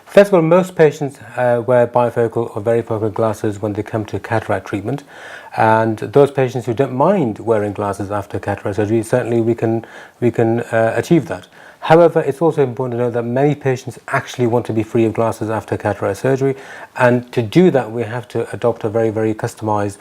First of all, most patients wear bifocal or varifocal glasses when they come to cataract treatment, and those patients who don't mind wearing glasses after cataract surgery, certainly we can achieve that. However, it's also important to know that many patients actually want to be free of glasses after cataract surgery, and to do that we have to adopt a very customized,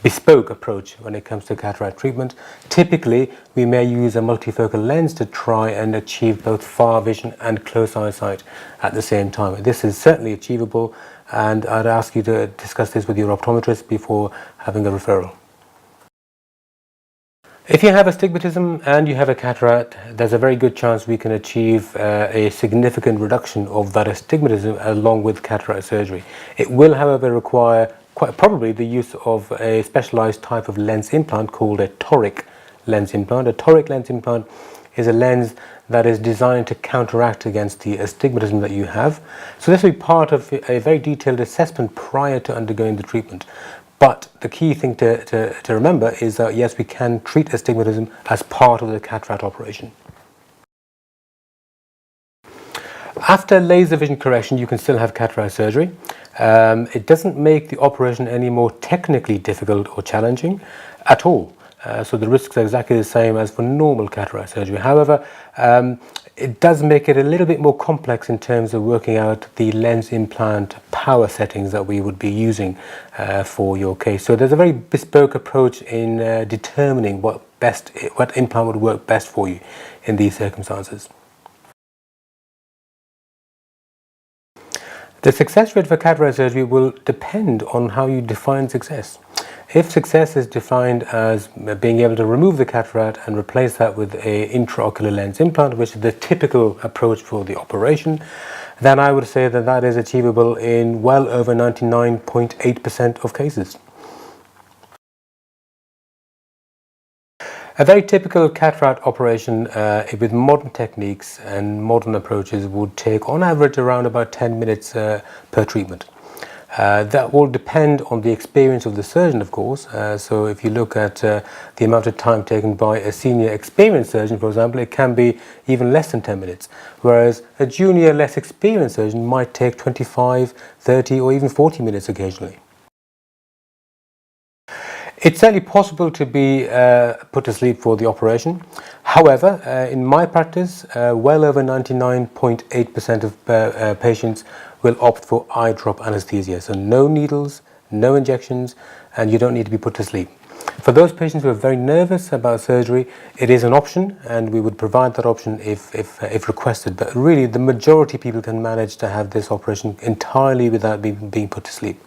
bespoke approach when it comes to cataract treatment. Typically, we may use a multifocal lens to try and achieve both far vision and close eyesight at the same time. This is certainly achievable, and I'd ask you to discuss this with your optometrist before having a referral. If you have astigmatism and you have a cataract, there's a very good chance we can achieve a significant reduction of that astigmatism along with cataract surgery. It will, however, require quite probably the use of a specialized type of lens implant called a toric lens implant. A toric lens implant is a lens that is designed to counteract against the astigmatism that you have. So this will be part of a very detailed assessment prior to undergoing the treatment. But the key thing to remember is that yes, we can treat astigmatism as part of the cataract operation. After laser vision correction, you can still have cataract surgery. It doesn't make the operation any more technically difficult or challenging at all. So the risks are exactly the same as for normal cataract surgery. However, it does make it a little bit more complex in terms of working out the lens implant power settings that we would be using for your case. So there's a very bespoke approach in determining what implant would work best for you in these circumstances. The success rate for cataract surgery will depend on how you define success. If success is defined as being able to remove the cataract and replace that with an intraocular lens implant, which is the typical approach for the operation, then I would say that that is achievable in well over 99.8% of cases. A very typical cataract operation with modern techniques and modern approaches would take on average around about 10 minutes per treatment. That will depend on the experience of the surgeon, of course. So if you look at the amount of time taken by a senior experienced surgeon, for example, it can be even less than 10 minutes, whereas a junior, less experienced surgeon might take 25, 30 or even 40 minutes occasionally. It's certainly possible to be put to sleep for the operation. However, in my practice, well over 99.8% of patients will opt for eye drop anesthesia. So no needles, no injections, and you don't need to be put to sleep. For those patients who are very nervous about surgery, it is an option, and we would provide that option if requested. But really, the majority of people can manage to have this operation entirely without being put to sleep.